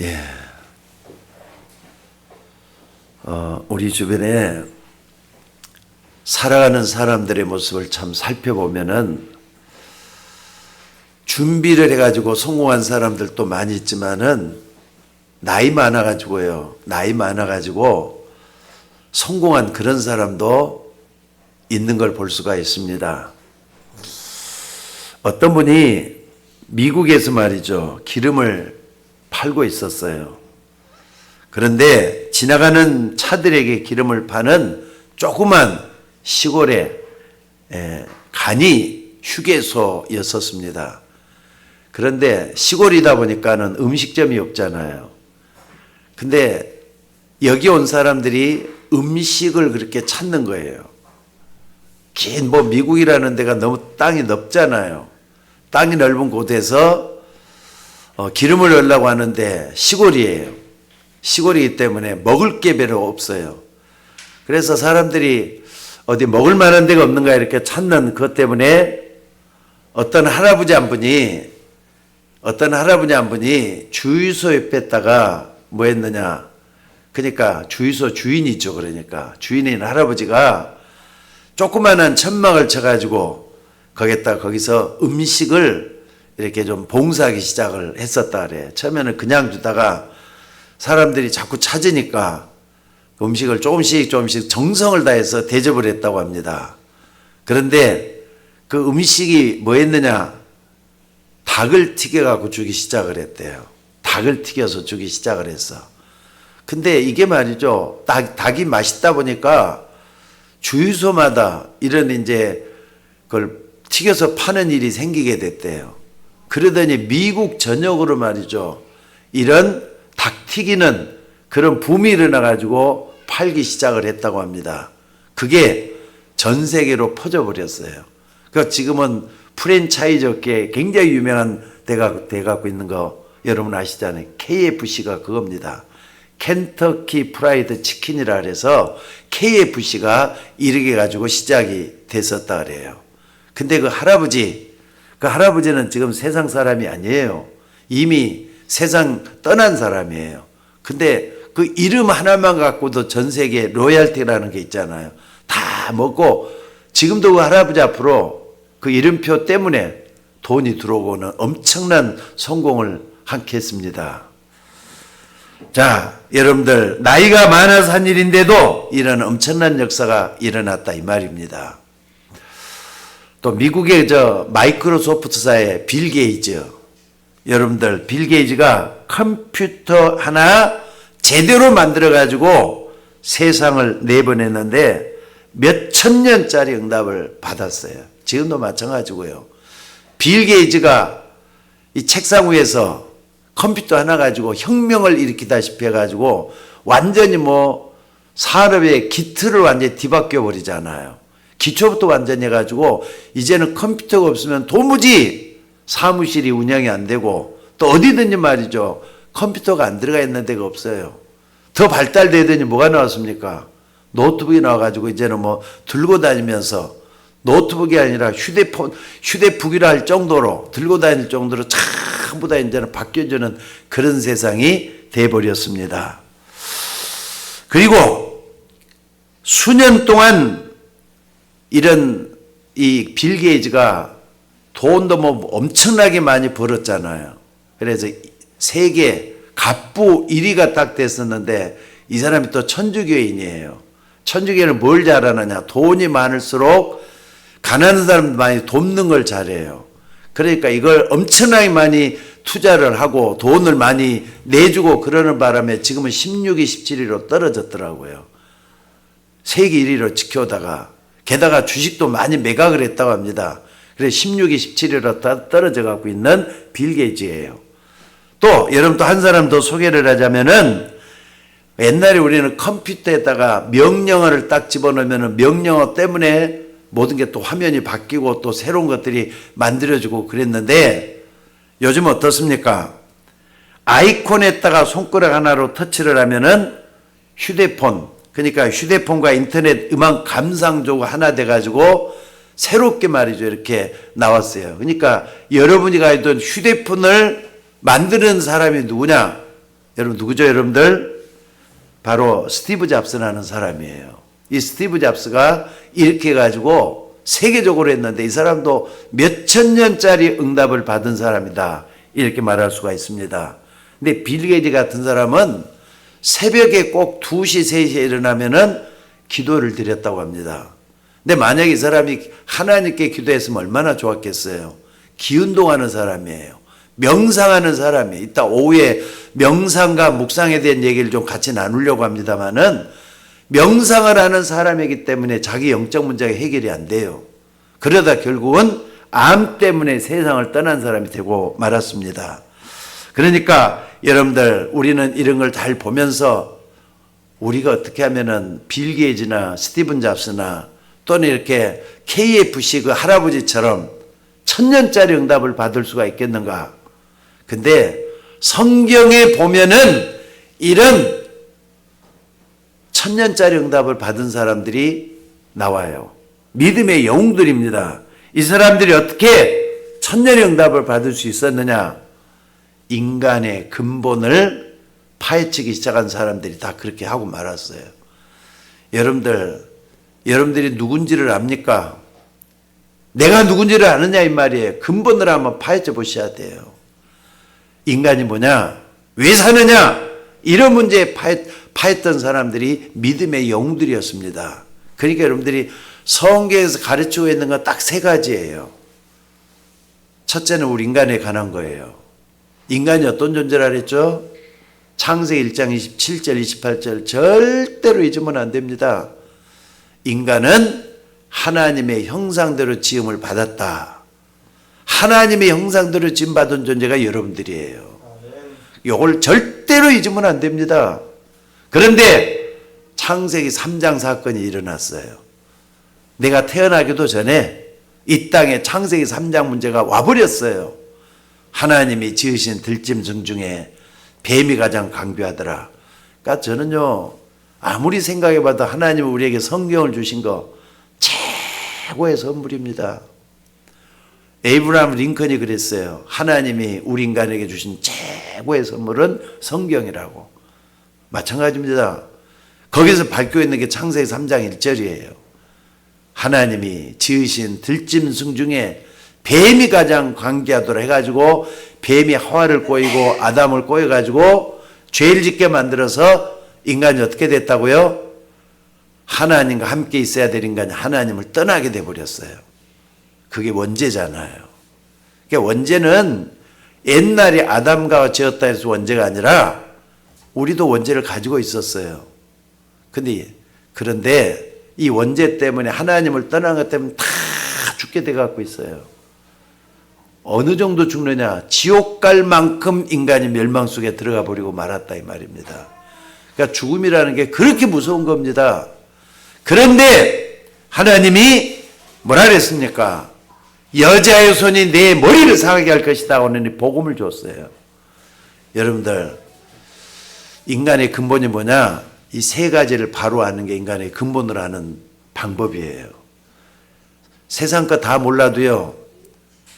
예. 우리 주변에 살아가는 사람들의 모습을 참 살펴보면은 준비를 해가지고 성공한 사람들도 많이 있지만은 나이 많아가지고 성공한 그런 사람도 있는 걸 볼 수가 있습니다. 어떤 분이 미국에서 말이죠, 기름을 팔고 있었어요. 그런데 지나가는 차들에게 기름을 파는 조그만 시골의 간이 휴게소였었습니다. 그런데 시골이다 보니까는 음식점이 없잖아요. 근데 여기 온 사람들이 음식을 그렇게 찾는 거예요. 긴 미국이라는 데가 너무 땅이 넓잖아요. 땅이 넓은 곳에서 기름을 넣으려고 하는데 시골이에요. 시골이기 때문에 먹을 게 별로 없어요. 그래서 사람들이 어디 먹을 만한 데가 없는가 이렇게 찾는 그것 때문에 어떤 할아버지 한 분이 주유소 옆에다가 뭐 했느냐. 그러니까 주유소 주인이죠. 그러니까 주인인 할아버지가 조그마한 천막을 쳐가지고 거기서 음식을 이렇게 좀 봉사하기 시작을 했었다 그래. 처음에는 그냥 두다가 사람들이 자꾸 찾으니까 음식을 조금씩 정성을 다해서 대접을 했다고 합니다. 그런데 그 음식이 뭐 했느냐? 닭을 튀겨갖고 주기 시작을 했대요. 닭을 튀겨서 주기 시작을 했어. 근데 이게 말이죠. 닭이 맛있다 보니까 주유소마다 이런 이제 그걸 튀겨서 파는 일이 생기게 됐대요. 그러더니 미국 전역으로 말이죠. 이런 닭 튀기는 그런 붐이 일어나가지고 팔기 시작을 했다고 합니다. 그게 전 세계로 퍼져버렸어요. 그러니까 지금은 프랜차이즈 업계에 굉장히 유명한 데가 돼갖고 있는 거 여러분 아시잖아요. KFC가 그겁니다. 켄터키 프라이드 치킨이라 그래서 KFC가 이렇게 가지고 시작이 됐었다 그래요. 근데 그 할아버지는 지금 세상 사람이 아니에요. 이미 세상 떠난 사람이에요. 근데 그 이름 하나만 갖고도 전 세계 로얄티라는 게 있잖아요. 다 먹고 지금도 그 할아버지 앞으로 그 이름표 때문에 돈이 들어오고는 엄청난 성공을 함께 했습니다. 자, 여러분들 나이가 많아서 한 일인데도 이런 엄청난 역사가 일어났다 이 말입니다. 또 미국의 마이크로소프트사의 빌 게이츠, 여러분들 빌 게이츠가 컴퓨터 하나 제대로 만들어 가지고 세상을 내보냈는데 몇 천 년짜리 응답을 받았어요. 지금도 마찬가지고요. 빌 게이츠가 이 책상 위에서 컴퓨터 하나 가지고 혁명을 일으키다시피 해가지고 완전히 산업의 기틀을 완전히 뒤바뀌어 버리잖아요. 기초부터 완전히 해가지고 이제는 컴퓨터가 없으면 도무지 사무실이 운영이 안 되고 또 어디든지 말이죠. 컴퓨터가 안 들어가 있는 데가 없어요. 더 발달되더니 뭐가 나왔습니까? 노트북이 나와가지고 이제는 들고 다니면서 노트북이 아니라 휴대북이라 할 정도로 들고 다닐 정도로 전부 다 이제는 바뀌어주는 그런 세상이 돼버렸습니다. 그리고 수년 동안 이런 이 빌 게이츠가 돈도 엄청나게 많이 벌었잖아요. 그래서 세계 갑부 1위가 딱 됐었는데 이 사람이 또 천주교인이에요. 천주교인은 뭘 잘하느냐? 돈이 많을수록 가난한 사람들 많이 돕는 걸 잘해요. 그러니까 이걸 엄청나게 많이 투자를 하고 돈을 많이 내주고 그러는 바람에 지금은 16위, 17위로 떨어졌더라고요. 세계 1위로 지켜오다가 게다가 주식도 많이 매각을 했다고 합니다. 그래서 16위, 17위로 떨어져 갖고 있는 빌 게이츠예요. 또 여러분 또 한 사람 더 소개를 하자면은 옛날에 우리는 컴퓨터에다가 명령어를 딱 집어넣으면 명령어 때문에 모든 게 또 화면이 바뀌고 또 새로운 것들이 만들어지고 그랬는데 요즘 어떻습니까? 아이콘에다가 손가락 하나로 터치를 하면은 휴대폰, 그러니까 휴대폰과 인터넷 음악 감상조가 하나 돼가지고 새롭게 말이죠. 이렇게 나왔어요. 그러니까 여러분이 가지던 휴대폰을 만드는 사람이 누구냐? 여러분 누구죠, 여러분들? 바로 스티브 잡스라는 사람이에요. 이 스티브 잡스가 이렇게 해가지고 세계적으로 했는데 이 사람도 몇천 년짜리 응답을 받은 사람이다, 이렇게 말할 수가 있습니다. 근데 빌 게이츠 같은 사람은 새벽에 꼭 2시, 3시에 일어나면은 기도를 드렸다고 합니다. 근데 만약에 이 사람이 하나님께 기도했으면 얼마나 좋았겠어요. 기운동하는 사람이에요. 명상하는 사람이에요. 이따 오후에 명상과 묵상에 대한 얘기를 좀 같이 나누려고 합니다만은 명상을 하는 사람이기 때문에 자기 영적 문제가 해결이 안 돼요. 그러다 결국은 암 때문에 세상을 떠난 사람이 되고 말았습니다. 그러니까 여러분들, 우리는 이런 걸 잘 보면서 우리가 어떻게 하면은 빌 게이츠나 스티븐 잡스나 또는 이렇게 KFC 그 할아버지처럼 1000년짜리 응답을 받을 수가 있겠는가? 근데 성경에 보면은 이런 1000년짜리 응답을 받은 사람들이 나와요. 믿음의 영웅들입니다. 이 사람들이 어떻게 1000년의 응답을 받을 수 있었느냐? 인간의 근본을 파헤치기 시작한 사람들이 다 그렇게 하고 말았어요. 여러분들이 누군지를 압니까? 내가 누군지를 아느냐 이 말이에요. 근본을 한번 파헤쳐 보셔야 돼요. 인간이 뭐냐? 왜 사느냐? 이런 문제에 파했던 사람들이 믿음의 영웅들이었습니다. 그러니까 여러분들이 성경에서 가르치고 있는 건 딱 3가지예요. 첫째는 우리 인간에 관한 거예요. 인간이 어떤 존재라 그랬죠? 창세기 1장 27절 28절 절대로 잊으면 안 됩니다. 인간은 하나님의 형상대로 지음을 받았다. 하나님의 형상대로 지음받은 존재가 여러분들이에요. 이걸 절대로 잊으면 안 됩니다. 그런데 창세기 3장 사건이 일어났어요. 내가 태어나기도 전에 이 땅에 창세기 3장 문제가 와버렸어요. 하나님이 지으신 들짐승 중에 뱀이 가장 강교하더라. 그러니까 저는요, 아무리 생각해봐도 하나님은 우리에게 성경을 주신 거 최고의 선물입니다. 에이브라함 링컨이 그랬어요. 하나님이 우리 인간에게 주신 최고의 선물은 성경이라고. 마찬가지입니다. 거기서 밝혀 있는 게 창세기 3장 1절이에요. 하나님이 지으신 들짐승 중에 뱀이 가장 관계하도록 해가지고 뱀이 하와를 꼬이고 아담을 꼬여가지고 죄를 짓게 만들어서 인간이 어떻게 됐다고요? 하나님과 함께 있어야 될 인간이 하나님을 떠나게 돼버렸어요. 그게 원죄잖아요. 그러니까 원죄는 옛날에 아담과 지었다 해서 원죄가 아니라 우리도 원죄를 가지고 있었어요. 그런데 이 원죄 때문에 하나님을 떠난 것 때문에 다 죽게 돼갖고 있어요. 어느 정도 죽느냐? 지옥 갈 만큼 인간이 멸망 속에 들어가 버리고 말았다 이 말입니다. 그러니까 죽음이라는 게 그렇게 무서운 겁니다. 그런데 하나님이 뭐라 그랬습니까? 여자의 손이 내 머리를 상하게 할 것이다 하는 복음을 줬어요. 여러분들, 인간의 근본이 뭐냐? 이 3가지를 바로 아는 게 인간의 근본을 아는 방법이에요. 세상 거 다 몰라도요,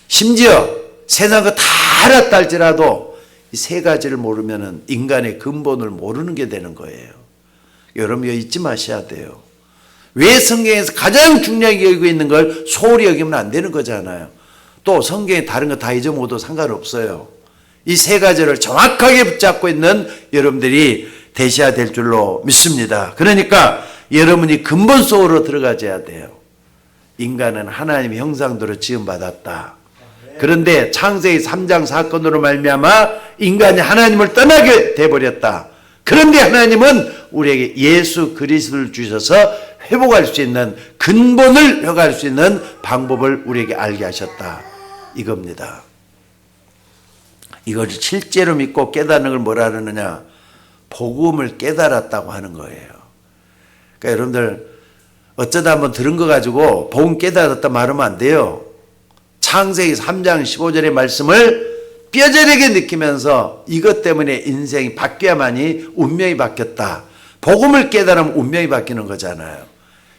심지어 세상 거 다 알았다 할지라도 이 3가지를 모르면은 인간의 근본을 모르는 게 되는 거예요. 여러분 이거 잊지 마셔야 돼요. 왜 성경에서 가장 중요하게 여기고 있는 걸 소홀히 여기면 안 되는 거잖아요. 또 성경에 다른 거 다 잊어먹어도 상관없어요. 이 3가지를 정확하게 붙잡고 있는 여러분들이 되셔야 될 줄로 믿습니다. 그러니까 여러분이 근본 속으로 들어가줘야 돼요. 인간은 하나님의 형상대로 지음받았다. 그런데 창세기 3장 사건으로 말미암아 인간이 하나님을 떠나게 돼버렸다. 그런데 하나님은 우리에게 예수 그리스도를 주셔서 회복할 수 있는, 근본을 회복할 수 있는 방법을 우리에게 알게 하셨다. 이겁니다. 이걸 실제로 믿고 깨닫는 걸 뭐라 그러느냐? 복음을 깨달았다고 하는 거예요. 그러니까 여러분들 어쩌다 한번 들은 거 가지고 복음 깨달았다 말하면 안 돼요. 창세기 3장 15절의 말씀을 뼈저리게 느끼면서 이것 때문에 인생이 바뀌어야만이 운명이 바뀌었다. 복음을 깨달으면 운명이 바뀌는 거잖아요.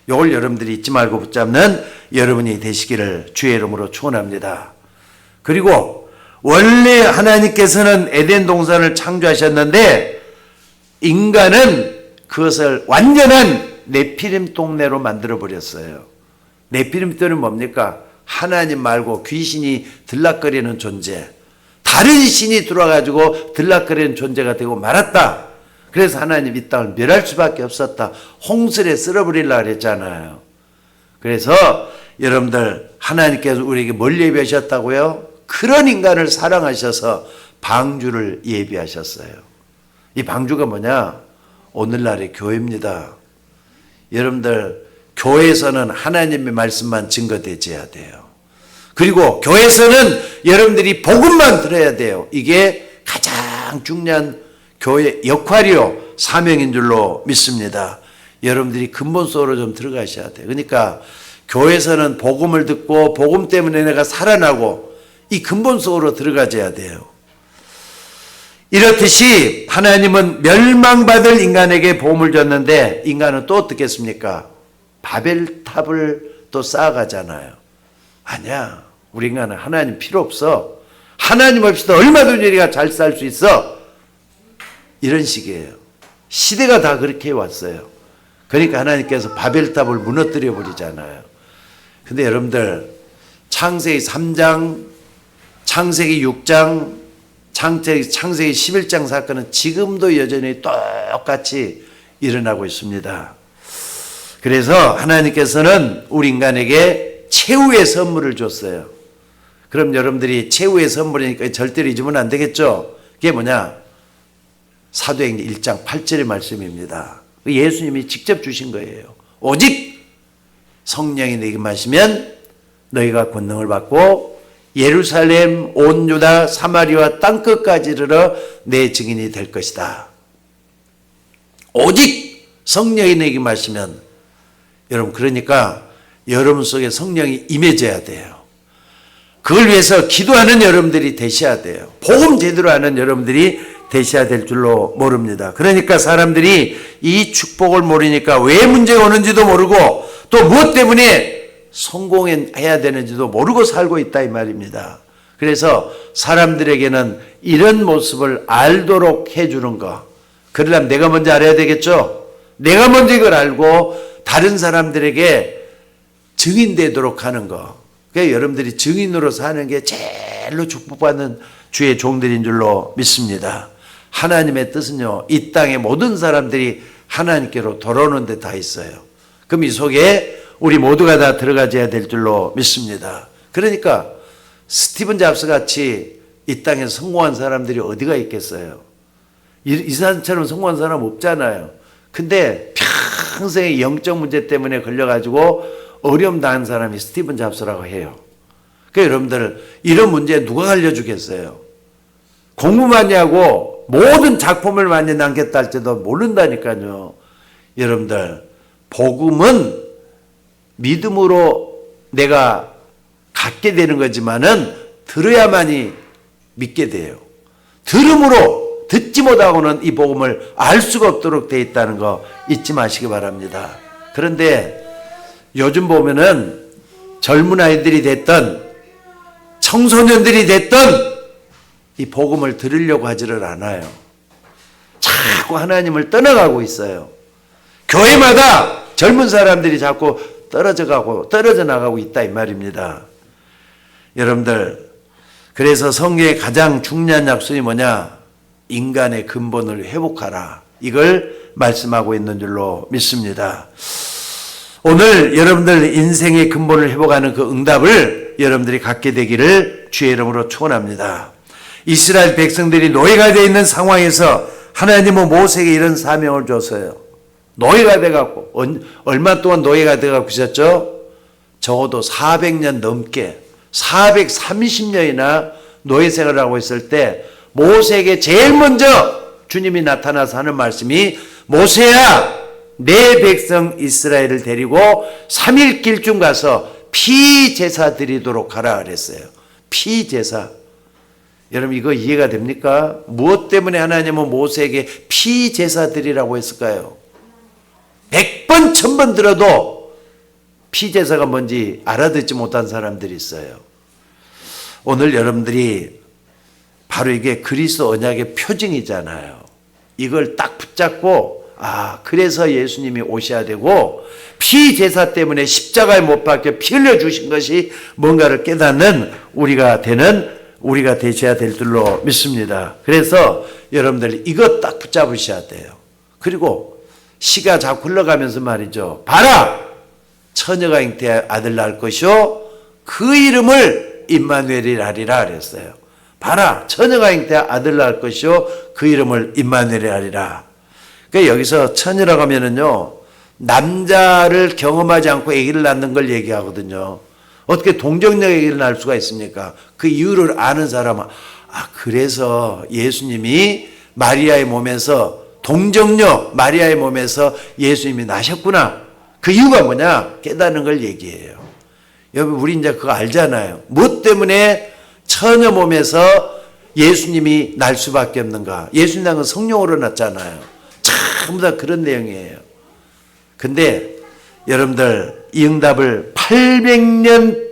이걸 여러분들이 잊지 말고 붙잡는 여러분이 되시기를 주의 이름으로 축원합니다. 그리고 원래 하나님께서는 에덴 동산을 창조하셨는데 인간은 그것을 완전한 네피림 동네로 만들어 버렸어요. 네피림 또는 뭡니까? 하나님 말고 귀신이 들락거리는 존재, 다른 신이 들어와가지고 들락거리는 존재가 되고 말았다. 그래서 하나님 이 땅을 멸할 수밖에 없었다. 홍수에 쓸어버리려고 그랬잖아요. 그래서 여러분들, 하나님께서 우리에게 뭘 예비하셨다고요? 그런 인간을 사랑하셔서 방주를 예비하셨어요. 이 방주가 뭐냐? 오늘날의 교회입니다. 여러분들, 교회에서는 하나님의 말씀만 증거되어야 돼요. 그리고 교회에서는 여러분들이 복음만 들어야 돼요. 이게 가장 중요한 교회 역할이요, 사명인 줄로 믿습니다. 여러분들이 근본 속으로 좀 들어가셔야 돼요. 그러니까 교회에서는 복음을 듣고 복음 때문에 내가 살아나고 이 근본 속으로 들어가줘야 돼요. 이렇듯이 하나님은 멸망받을 인간에게 복음을 줬는데 인간은 또 어떻겠습니까? 바벨탑을 또 쌓아가잖아요. 아니야. 우리 인간은 하나님 필요 없어. 하나님 없이도 얼마든지 우리가 잘 살 수 있어. 이런 식이에요. 시대가 다 그렇게 왔어요. 그러니까 하나님께서 바벨탑을 무너뜨려 버리잖아요. 근데 여러분들, 창세기 3장, 창세기 6장, 창세기 11장 사건은 지금도 여전히 똑같이 일어나고 있습니다. 그래서 하나님께서는 우리 인간에게 최후의 선물을 줬어요. 그럼 여러분들이 최후의 선물이니까 절대로 잊으면 안 되겠죠? 그게 뭐냐? 사도행전 1장 8절의 말씀입니다. 예수님이 직접 주신 거예요. 오직 성령이 너에게 마시면 너희가 권능을 받고 예루살렘, 온 유다, 사마리아 땅끝까지 이르러 내 증인이 될 것이다. 오직 성령이 너에게 마시면, 여러분, 그러니까 여러분 속에 성령이 임해져야 돼요. 그걸 위해서 기도하는 여러분들이 되셔야 돼요. 복음 제대로 하는 여러분들이 되셔야 될 줄로 모릅니다. 그러니까 사람들이 이 축복을 모르니까 왜 문제가 오는지도 모르고 또 무엇 때문에 성공해야 되는지도 모르고 살고 있다 이 말입니다. 그래서 사람들에게는 이런 모습을 알도록 해주는 거. 그러려면 내가 먼저 알아야 되겠죠? 내가 먼저 이걸 알고 다른 사람들에게 증인되도록 하는 거. 그러니까 여러분들이 증인으로 사는 게 제일로 축복받는 주의 종들인 줄로 믿습니다. 하나님의 뜻은요, 이 땅의 모든 사람들이 하나님께로 돌아오는 데 다 있어요. 그럼 이 속에 우리 모두가 다 들어가줘야 될 줄로 믿습니다. 그러니까 스티븐 잡스 같이 이 땅에 성공한 사람들이 어디가 있겠어요? 이 사람처럼 성공한 사람 없잖아요. 근데 평생의 영적 문제 때문에 걸려가지고 어려움 당한 사람이 스티븐 잡스라고 해요. 그러니까 여러분들, 이런 문제 누가 알려주겠어요? 공부 많이 하고 모든 작품을 많이 남겼다 할지도 모른다니까요. 여러분들, 복음은 믿음으로 내가 갖게 되는 거지만은 들어야만이 믿게 돼요. 들음으로 듣지 못하고는 이 복음을 알 수가 없도록 되어 있다는 거 잊지 마시기 바랍니다. 그런데 요즘 보면은 젊은 아이들이 됐던 청소년들이 됐던 이 복음을 들으려고 하지를 않아요. 자꾸 하나님을 떠나가고 있어요. 교회마다 젊은 사람들이 자꾸 떨어져 나가고 있다 이 말입니다. 여러분들, 그래서 성경의 가장 중요한 약속이 뭐냐? 인간의 근본을 회복하라. 이걸 말씀하고 있는 줄로 믿습니다. 오늘 여러분들 인생의 근본을 회복하는 그 응답을 여러분들이 갖게 되기를 주의 이름으로 축원합니다. 이스라엘 백성들이 노예가 되어 있는 상황에서 하나님은 모세에게 이런 사명을 줬어요. 노예가 돼갖고 얼마 동안 노예가 돼갖고 있었죠? 적어도 400년 넘게 430년이나 노예 생활을 하고 있을 때 모세에게 제일 먼저 주님이 나타나서 하는 말씀이, 모세야, 내 백성 이스라엘을 데리고 3일 길쯤 가서 피제사 드리도록 하라 그랬어요. 피제사. 여러분, 이거 이해가 됩니까? 무엇 때문에 하나님은 모세에게 피제사 드리라고 했을까요? 100번 1000번 들어도 피제사가 뭔지 알아듣지 못한 사람들이 있어요. 오늘 여러분들이 바로 이게 그리스도 언약의 표징이잖아요. 이걸 딱 붙잡고 그래서 예수님이 오셔야 되고 피제사 때문에 십자가에 못 박혀 피 흘려 주신 것이 뭔가를 깨닫는 우리가 되셔야 될 줄로 믿습니다. 그래서 여러분들 이것 딱 붙잡으셔야 돼요. 그리고 시가 자꾸 흘러가면서 말이죠. 봐라! 처녀가 잉태하여 아들 낳을 것이요 그 이름을 임마누엘이라 하리라 그랬어요. 봐라! 처녀가 잉태하여 아들 낳을 것이요 그 이름을 임마누엘이라 하리라. 그러니까 여기서 처녀라고 하면은요, 남자를 경험하지 않고 아기를 낳는 걸 얘기하거든요. 어떻게 동정녀 아기를 낳을 수가 있습니까? 그 이유를 아는 사람은 그래서 예수님이 마리아의 몸에서 동정녀 마리아의 몸에서 예수님이 나셨구나. 그 이유가 뭐냐? 깨닫는 걸 얘기해요. 여러분 우리 이제 그거 알잖아요. 무엇 때문에 처녀 몸에서 예수님이 날 수밖에 없는가? 예수님 낳은 건 성령으로 낳잖아요. 전부 다 그런 내용이에요. 근데 여러분들 이 응답을 800년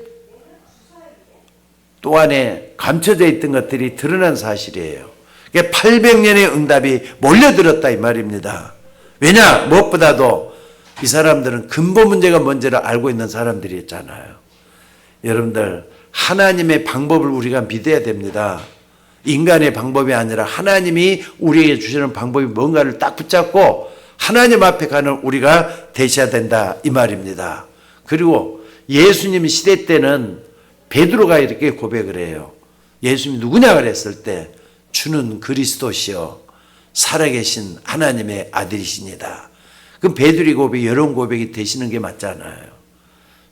동안에 감춰져 있던 것들이 드러난 사실이에요. 800년의 응답이 몰려들었다 이 말입니다. 왜냐? 무엇보다도 이 사람들은 근본 문제가 뭔지를 알고 있는 사람들이었잖아요. 여러분들 하나님의 방법을 우리가 믿어야 됩니다. 인간의 방법이 아니라 하나님이 우리에게 주시는 방법이 뭔가를 딱 붙잡고 하나님 앞에 가는 우리가 되셔야 된다 이 말입니다. 그리고 예수님 시대 때는 베드로가 이렇게 고백을 해요. 예수님이 누구냐 그랬을 때 주는 그리스도시요 살아계신 하나님의 아들이십니다. 그럼 베드로의 고백이 이런 고백이 되시는 게 맞잖아요.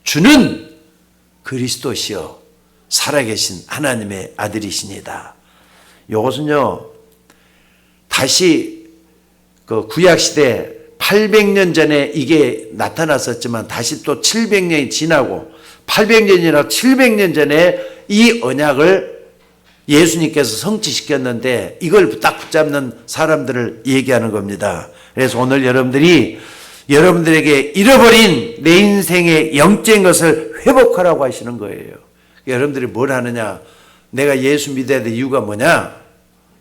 주는 그리스도시요 살아계신 하나님의 아들이십니다. 이것은요 다시 그 구약시대 800년 전에 이게 나타났었지만 다시 또 700년이 지나고 800년이나 700년 전에 이 언약을 예수님께서 성취시켰는데 이걸 딱 붙잡는 사람들을 얘기하는 겁니다. 그래서 오늘 여러분들에게 잃어버린 내 인생의 영적인 것을 회복하라고 하시는 거예요. 여러분들이 뭘 하느냐? 내가 예수 믿어야 될 이유가 뭐냐?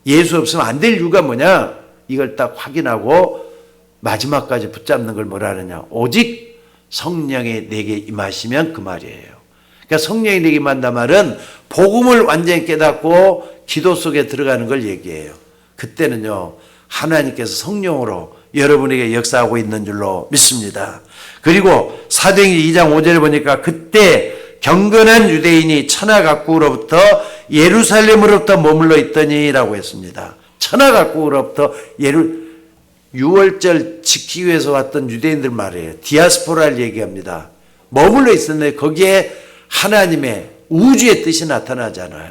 예수 없으면 안 될 이유가 뭐냐? 이걸 딱 확인하고 마지막까지 붙잡는 걸 뭐라 하느냐? 오직 성령이 내게 임하시면 그 말이에요. 그러니까 성령이 내게 임한단 말은 복음을 완전히 깨닫고 기도 속에 들어가는 걸 얘기해요. 그때는요 하나님께서 성령으로 여러분에게 역사하고 있는 줄로 믿습니다. 그리고 사도행전 2장 5절에 보니까 그때 경건한 유대인이 천하각국으로부터 예루살렘으로부터 머물러 있더니라고 했습니다. 천하각국으로부터 유월절 지키기 위해서 왔던 유대인들 말이에요. 디아스포라를 얘기합니다. 머물러 있었는데 거기에 하나님의 우주의 뜻이 나타나잖아요.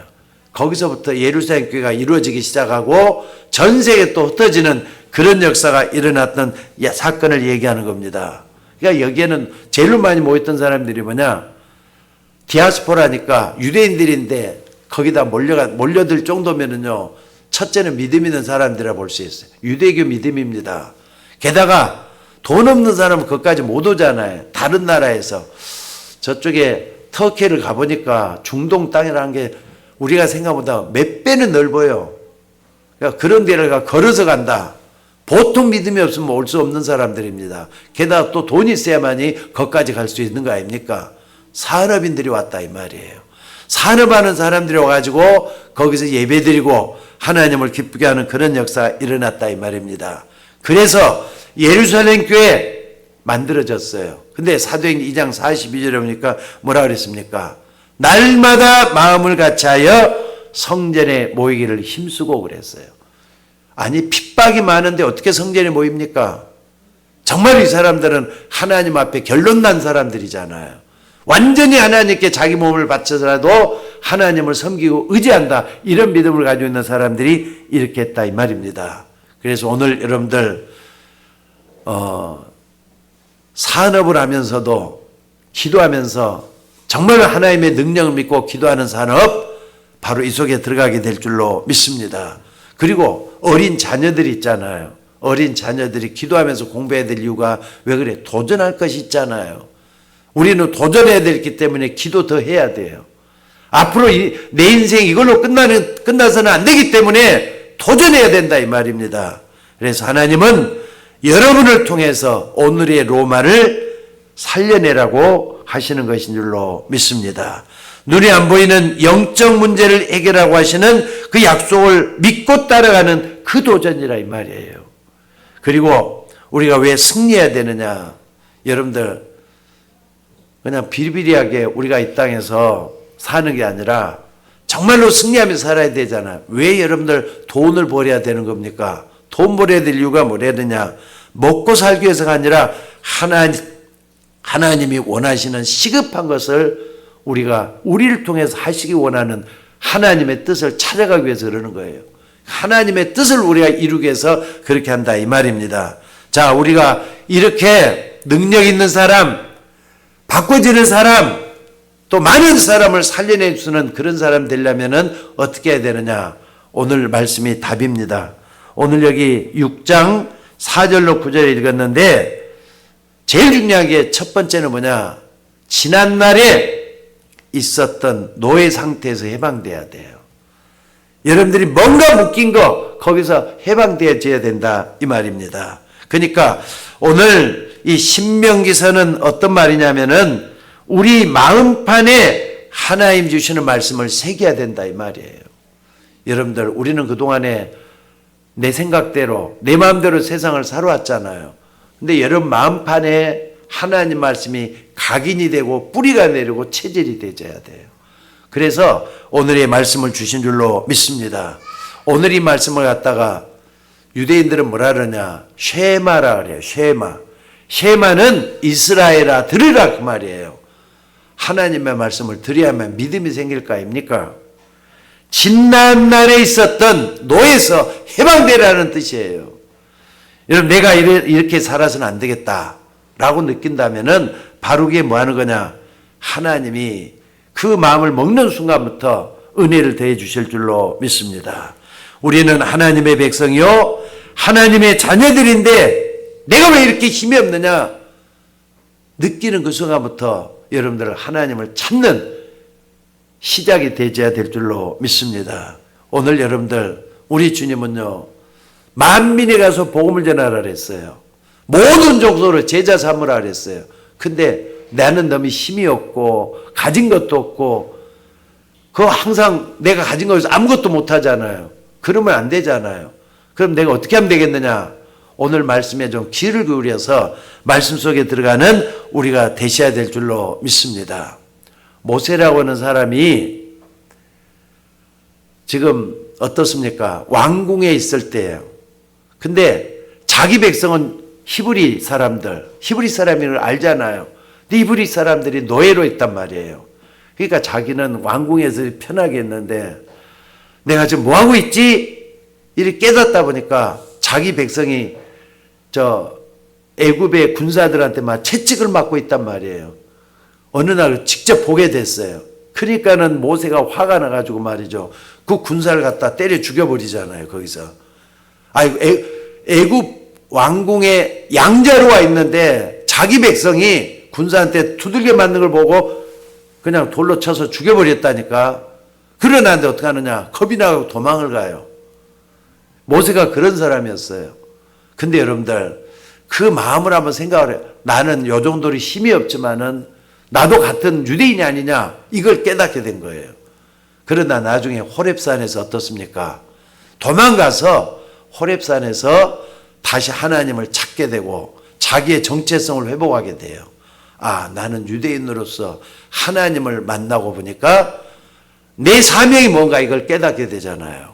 거기서부터 예루살렘 교회가 이루어지기 시작하고 전 세계에 또 흩어지는 그런 역사가 일어났던 사건을 얘기하는 겁니다. 그러니까 여기에는 제일 많이 모였던 사람들이 뭐냐? 디아스포라니까 유대인들인데 거기다 몰려들 정도면은요, 첫째는 믿음 있는 사람들이라 볼 수 있어요. 유대교 믿음입니다. 게다가 돈 없는 사람은 거기까지 못 오잖아요. 다른 나라에서. 저쪽에 터키를 가보니까 중동 땅이라는 게 우리가 생각보다 몇 배는 넓어요. 그러니까 그런 데를 걸어서 간다. 보통 믿음이 없으면 올 수 없는 사람들입니다. 게다가 또 돈이 있어야만이 거기까지 갈 수 있는 거 아닙니까? 산업인들이 왔다 이 말이에요. 산업하는 사람들이 와가지고 거기서 예배드리고 하나님을 기쁘게 하는 그런 역사가 일어났다 이 말입니다. 그래서 예루살렘 교회 만들어졌어요. 근데 사도행전 2장 42절에 보니까 뭐라 그랬습니까? 날마다 마음을 같이하여 성전에 모이기를 힘쓰고 그랬어요. 아니 핍박이 많은데 어떻게 성전에 모입니까? 정말 이 사람들은 하나님 앞에 결론 난 사람들이잖아요. 완전히 하나님께 자기 몸을 바쳐서라도 하나님을 섬기고 의지한다. 이런 믿음을 가지고 있는 사람들이 이렇게 했다 이 말입니다. 그래서 오늘 여러분들 산업을 하면서도 기도하면서 정말 하나님의 능력을 믿고 기도하는 산업 바로 이 속에 들어가게 될 줄로 믿습니다. 그리고 어린 자녀들이 있잖아요. 어린 자녀들이 기도하면서 공부해야 될 이유가 왜 그래? 도전할 것이 있잖아요. 우리는 도전해야 되기 때문에 기도 더 해야 돼요. 앞으로 내 인생 이걸로 끝나서는 안 되기 때문에 도전해야 된다 이 말입니다. 그래서 하나님은 여러분을 통해서 오늘의 로마를 살려내라고 하시는 것인 줄로 믿습니다. 눈에 안 보이는 영적 문제를 해결하고 하시는 그 약속을 믿고 따라가는 그 도전이라 이 말이에요. 그리고 우리가 왜 승리해야 되느냐? 여러분들 그냥 비리비리하게 우리가 이 땅에서 사는 게 아니라 정말로 승리하면서 살아야 되잖아요. 왜 여러분들 돈을 벌어야 되는 겁니까? 돈 벌어야 될 이유가 뭐래야 되냐? 먹고 살기 위해서가 아니라 하나님이 원하시는 시급한 것을 우리를 통해서 하시기 원하는 하나님의 뜻을 찾아가기 위해서 그러는 거예요. 하나님의 뜻을 우리가 이루기 위해서 그렇게 한다 이 말입니다. 자, 우리가 이렇게 능력 있는 사람, 바꿔지는 사람, 또 많은 사람을 살려낼 수 있는 그런 사람 되려면은 어떻게 해야 되느냐? 오늘 말씀이 답입니다. 오늘 여기 6장 4절로 9절에 읽었는데 제일 중요한 게 첫 번째는 뭐냐? 지난날에 있었던 노예 상태에서 해방돼야 돼요. 여러분들이 뭔가 묶인 거 거기서 해방되어져야 된다 이 말입니다. 그러니까 오늘 이 신명기서는 어떤 말이냐면은 우리 마음판에 하나님 주시는 말씀을 새겨야 된다 이 말이에요. 여러분들 우리는 그동안에 내 생각대로 내 마음대로 세상을 살아왔잖아요. 근데 여러분 마음판에 하나님 말씀이 각인이 되고 뿌리가 내리고 체질이 되어야 돼요. 그래서 오늘의 말씀을 주신 줄로 믿습니다. 오늘 이 말씀을 갖다가 유대인들은 뭐라 그러냐? 쉐마라 그래요. 쉐마. 쉐마는 이스라엘아 들으라 그 말이에요. 하나님의 말씀을 들어야만 믿음이 생길 거 아닙니까? 지난날에 있었던 노예에서 해방되라는 뜻이에요. 여러분 내가 이렇게 살아서는 안 되겠다라고 느낀다면은 바로 그게 뭐 하는 거냐? 하나님이 그 마음을 먹는 순간부터 은혜를 더해 주실 줄로 믿습니다. 우리는 하나님의 백성이요 하나님의 자녀들인데 내가 왜 이렇게 힘이 없느냐? 느끼는 그 순간부터 여러분들 하나님을 찾는 시작이 되어야 될 줄로 믿습니다. 오늘 여러분들 우리 주님은요 만민에 가서 복음을 전하라 그랬어요. 모든 족속으로 제자 삼으라 그랬어요. 근데 나는 너무 힘이 없고 가진 것도 없고 그거 항상 내가 가진 거에서 아무것도 못하잖아요. 그러면 안 되잖아요. 그럼 내가 어떻게 하면 되겠느냐? 오늘 말씀에 좀 귀를 기울여서 말씀 속에 들어가는 우리가 되셔야 될 줄로 믿습니다. 모세라고 하는 사람이 지금 어떻습니까? 왕궁에 있을 때예요. 근데 자기 백성은 히브리 사람이라는 걸 알잖아요. 근데 히브리 사람들이 노예로 있단 말이에요. 그러니까 자기는 왕궁에서 편하게 했는데 내가 지금 뭐하고 있지? 이렇게 깨닫다 보니까 자기 백성이 애굽의 군사들한테 막 채찍을 맞고 있단 말이에요. 어느 날 직접 보게 됐어요. 그러니까는 모세가 화가 나가지고 말이죠. 그 군사를 갖다 때려 죽여버리잖아요. 거기서. 애굽 왕궁에 양자로 와 있는데 자기 백성이 군사한테 두들겨 맞는 걸 보고 그냥 돌로 쳐서 죽여버렸다니까. 그러는데 어떻게 하느냐? 겁이 나고 도망을 가요. 모세가 그런 사람이었어요. 근데 여러분들 그 마음을 한번 생각을 해요. 나는 요 정도로 힘이 없지만은 나도 같은 유대인이 아니냐 이걸 깨닫게 된 거예요. 그러나 나중에 호렙산에서 어떻습니까? 도망가서 호렙산에서 다시 하나님을 찾게 되고 자기의 정체성을 회복하게 돼요. 아, 나는 유대인으로서 하나님을 만나고 보니까 내 사명이 뭔가 이걸 깨닫게 되잖아요.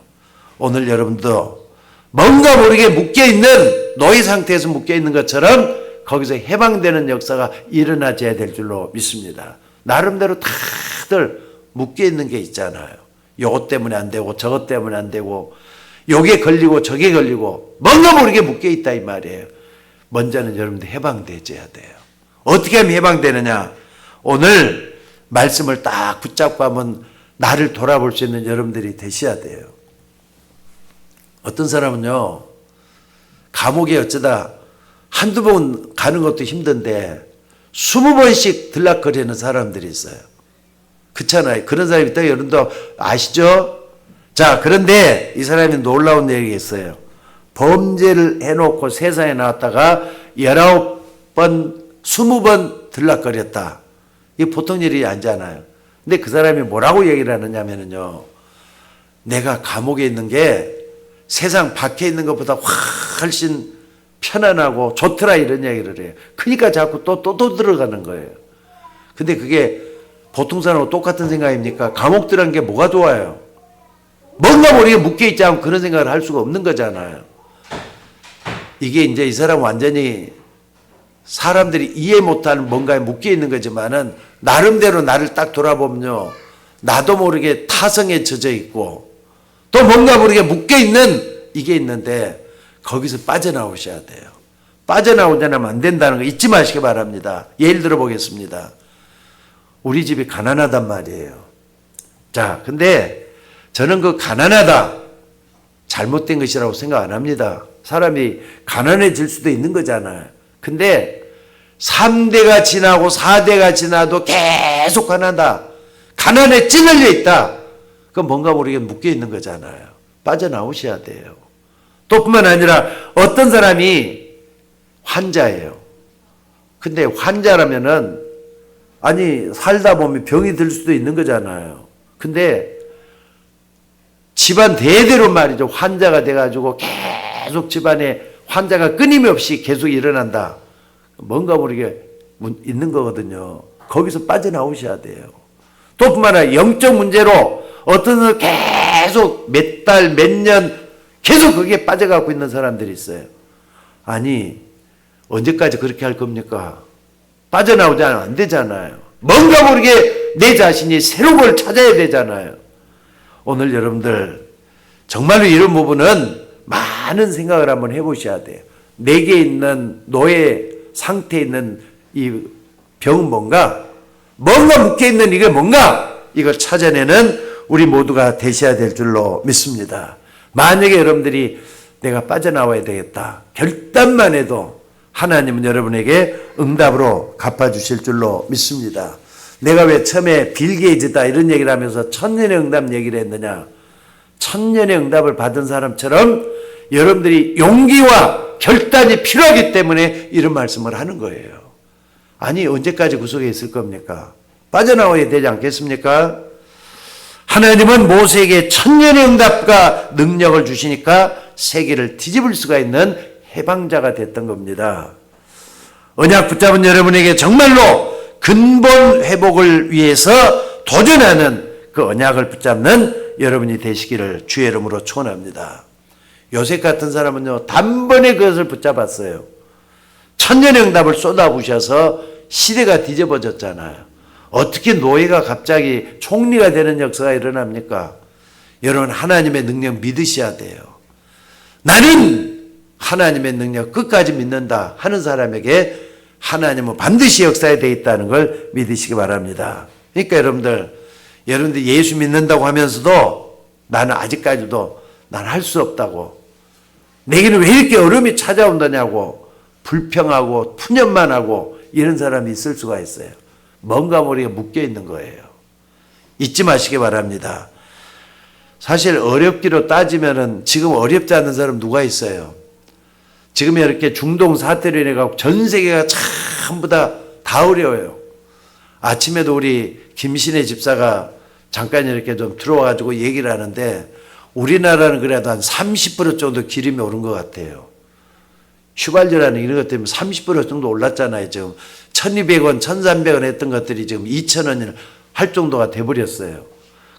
오늘 여러분도 뭔가 모르게 묶여있는 노예 상태에서 묶여있는 것처럼 거기서 해방되는 역사가 일어나줘야 될 줄로 믿습니다. 나름대로 다들 묶여있는 게 있잖아요. 요것 때문에 안 되고 저것 때문에 안 되고 요게 걸리고 저게 걸리고 뭔가 모르게 묶여있다 이 말이에요. 먼저는 여러분들 해방되어야 돼요. 어떻게 하면 해방되느냐? 오늘 말씀을 딱 붙잡고 하면 나를 돌아볼 수 있는 여러분들이 되셔야 돼요. 어떤 사람은요 감옥에 어쩌다 한두 번 가는 것도 힘든데 20번씩 들락거리는 사람들이 있어요. 그렇잖아요. 그런 사람이 있다 여러분도 아시죠? 자, 그런데 이 사람이 놀라운 얘기가 있어요. 범죄를 해놓고 세상에 나왔다가 19번, 20번 들락거렸다. 이게 보통 일이 아니잖아요. 근데 그 사람이 뭐라고 얘기를 하느냐면요. 내가 감옥에 있는 게 세상 밖에 있는 것보다 훨씬 편안하고 좋더라 이런 얘기를 해요. 그러니까 자꾸 또 들어가는 거예요. 근데 그게 보통 사람하고 똑같은 생각입니까? 감옥 들어간 게 뭐가 좋아요? 뭔가 모르게 묶여있지 않고 그런 생각을 할 수가 없는 거잖아요. 이게 이제 이 사람 완전히 사람들이 이해 못하는 뭔가에 묶여있는 거지만은 나름대로 나를 딱 돌아보면요. 나도 모르게 타성에 젖어 있고 또 뭔가 모르게 묶여있는 이게 있는데 거기서 빠져나오셔야 돼요. 빠져나오자면 안 된다는 거 잊지 마시기 바랍니다. 예를 들어 보겠습니다. 우리 집이 가난하단 말이에요. 자, 근데 저는 그 가난하다 잘못된 것이라고 생각 안 합니다. 사람이 가난해질 수도 있는 거잖아요. 근데 3대가 지나고 4대가 지나도 계속 가난하다. 가난에 찌들려 있다. 그건 뭔가 모르게 묶여 있는 거잖아요. 빠져나오셔야 돼요. 또 뿐만 아니라 어떤 사람이 환자예요. 근데 환자라면은 아니 살다 보면 병이 들 수도 있는 거잖아요. 근데 집안 대대로 말이죠. 환자가 돼가지고 계속 집안에 환자가 끊임없이 계속 일어난다. 뭔가 모르게 있는 거거든요. 거기서 빠져나오셔야 돼요. 또 뿐만 아니라 영적 문제로 어떤 사람 계속 몇 달, 몇 년 계속 거기에 빠져가고 있는 사람들이 있어요. 아니 언제까지 그렇게 할 겁니까? 빠져나오지 않으면 안 되잖아요. 뭔가 모르게 내 자신이 새로운 걸 찾아야 되잖아요. 오늘 여러분들 정말로 이런 부분은 많은 생각을 한번 해보셔야 돼요. 내게 있는 노예 상태에 있는 이 병은 뭔가 묶여있는 이게 뭔가 이걸 찾아내는 우리 모두가 되셔야 될 줄로 믿습니다. 만약에 여러분들이 내가 빠져나와야 되겠다 결단만 해도 하나님은 여러분에게 응답으로 갚아주실 줄로 믿습니다. 내가 왜 처음에 빌 게이츠다 이런 얘기를 하면서 천년의 응답 얘기를 했느냐. 천년의 응답을 받은 사람처럼 여러분들이 용기와 결단이 필요하기 때문에 이런 말씀을 하는 거예요. 아니 언제까지 구속에 있을 겁니까? 빠져나와야 되지 않겠습니까? 하나님은 모세에게 천년의 응답과 능력을 주시니까 세계를 뒤집을 수가 있는 해방자가 됐던 겁니다. 언약 붙잡은 여러분에게 정말로 근본 회복을 위해서 도전하는 그 언약을 붙잡는 여러분이 되시기를 주의 이름으로 축원합니다. 요셉 같은 사람은요 단번에 그것을 붙잡았어요. 천년의 응답을 쏟아부으셔서 시대가 뒤집어졌잖아요. 어떻게 노예가 갑자기 총리가 되는 역사가 일어납니까? 여러분 하나님의 능력 믿으셔야 돼요. 나는 하나님의 능력 끝까지 믿는다 하는 사람에게 하나님은 반드시 역사에 되어 있다는 걸 믿으시기 바랍니다. 그러니까 여러분들 예수 믿는다고 하면서도 나는 아직까지도 난 할 수 없다고 내게는 왜 이렇게 어려움이 찾아온다냐고 불평하고 푸념만 하고 이런 사람이 있을 수가 있어요. 뭔가 모르게 묶여 있는 거예요. 잊지 마시기 바랍니다. 사실 어렵기로 따지면은 지금 어렵지 않은 사람 누가 있어요? 지금 이렇게 중동 사태로 인해 갖고 전 세계가 전부 다 어려워요. 아침에도 우리 김신혜 집사가 잠깐 이렇게 좀 들어와 가지고 얘기를 하는데 우리나라는 그래도 한 30% 정도 기름이 오른 것 같아요. 휘발유라는 이런 것 때문에 30% 정도 올랐잖아요. 지금 1200원, 1300원 했던 것들이 지금 2000원을 할 정도가 돼버렸어요.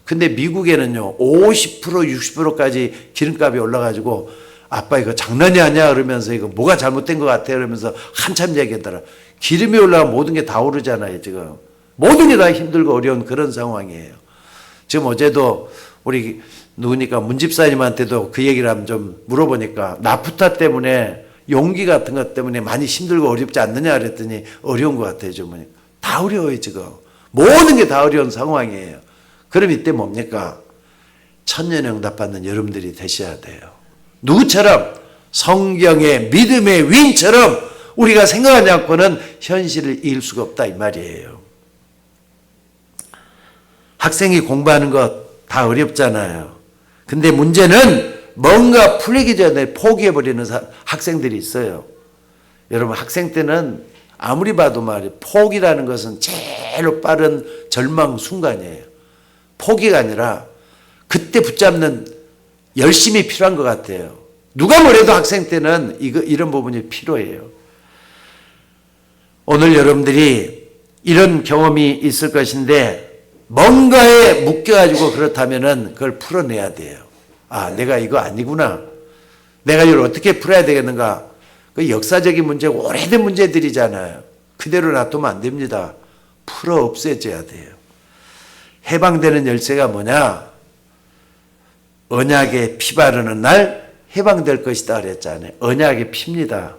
근데 미국에는요 50%, 60%까지 기름값이 올라가지고 아빠 이거 장난이 아니야 그러면서 이거 뭐가 잘못된 것 같아 그러면서 한참 얘기하더라. 기름이 올라가면 모든 게 다 오르잖아요. 지금 모든 게 다 힘들고 어려운 그런 상황이에요. 지금 어제도 우리 누구니까 문집사님한테도 그 얘기를 한번 좀 물어보니까 나프타 때문에 용기 같은 것 때문에 많이 힘들고 어렵지 않느냐 그랬더니 어려운 것 같아요. 지금 다 어려워요. 지금 모든 게 다 어려운 상황이에요. 그럼 이때 뭡니까? 천년의 응답 받는 여러분들이 되셔야 돼요. 누구처럼? 성경의 믿음의 위인처럼 우리가 생각하지 않고는 현실을 이길 수가 없다 이 말이에요. 학생이 공부하는 것 다 어렵잖아요. 근데 문제는 뭔가 풀리기 전에 포기해버리는 학생들이 있어요. 여러분, 학생 때는 아무리 봐도 말이에요. 포기라는 것은 제일 빠른 절망 순간이에요. 포기가 아니라 그때 붙잡는 열심이 필요한 것 같아요. 누가 뭐래도 학생 때는 이런 부분이 필요해요. 오늘 여러분들이 이런 경험이 있을 것인데 뭔가에 묶여가지고 그렇다면은 그걸 풀어내야 돼요. 아, 내가 이거 아니구나. 내가 이걸 어떻게 풀어야 되겠는가. 그 역사적인 문제고 오래된 문제들이잖아요. 그대로 놔두면 안 됩니다. 풀어 없애줘야 돼요. 해방되는 열쇠가 뭐냐? 언약에 피 바르는 날 해방될 것이다 그랬잖아요. 언약의 피입니다.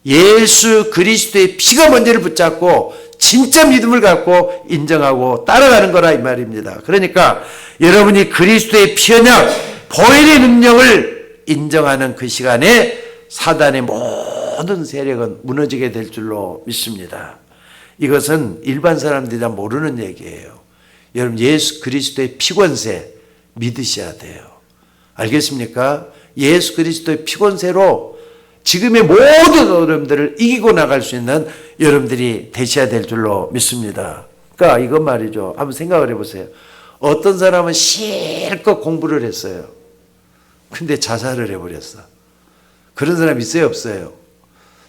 예수 그리스도의 피가 먼저를 붙잡고 진짜 믿음을 갖고 인정하고 따라가는 거라 이 말입니다. 그러니까 여러분이 그리스도의 피 언약, 보혈의 능력을 인정하는 그 시간에 사단의 모든 세력은 무너지게 될 줄로 믿습니다. 이것은 일반 사람들이 다 모르는 얘기예요. 여러분, 예수 그리스도의 피권세 믿으셔야 돼요. 알겠습니까? 예수 그리스도의 피권세로 지금의 모든 어려움들을 이기고 나갈 수 있는 여러분들이 되셔야 될 줄로 믿습니다. 그러니까 이건 말이죠. 한번 생각을 해보세요. 어떤 사람은 실컷 공부를 했어요. 근데 자살을 해버렸어. 그런 사람 있어요, 없어요?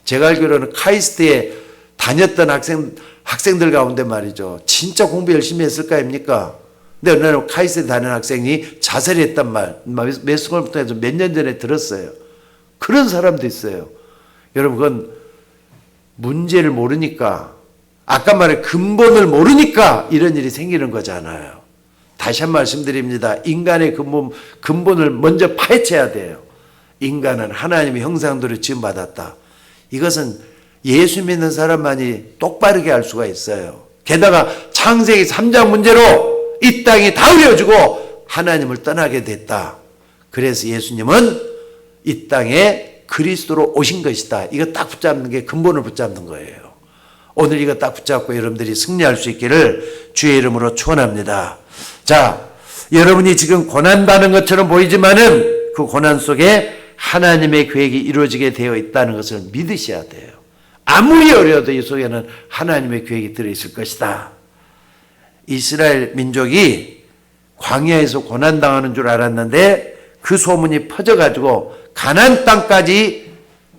제가 알기로는 카이스트에 다녔던 학생들 가운데 말이죠. 진짜 공부 열심히 했을 거 아닙니까? 근데 어느 날 카이스트에 다니는 학생이 자살했단 말, 매스컴부터 해서 몇 년 전에 들었어요. 그런 사람도 있어요. 여러분, 그건 문제를 모르니까, 아까 말한 근본을 모르니까 이런 일이 생기는 거잖아요. 다시 한 번 말씀드립니다. 인간의 근본을 먼저 파헤쳐야 돼요. 인간은 하나님의 형상대로 지음받았다. 이것은 예수 믿는 사람만이 똑바르게 알 수가 있어요. 게다가 창세기 3장 문제로 이 땅이 다 흐려지고 하나님을 떠나게 됐다. 그래서 예수님은 이 땅에 그리스도로 오신 것이다. 이거 딱 붙잡는 게 근본을 붙잡는 거예요. 오늘 이거 딱 붙잡고 여러분들이 승리할 수 있기를 주의 이름으로 축원합니다. 자, 여러분이 지금 고난받는 것처럼 보이지만은 그 고난 속에 하나님의 계획이 이루어지게 되어 있다는 것을 믿으셔야 돼요. 아무리 어려워도 이 속에는 하나님의 계획이 들어있을 것이다. 이스라엘 민족이 광야에서 고난당하는 줄 알았는데 그 소문이 퍼져가지고 가나안 땅까지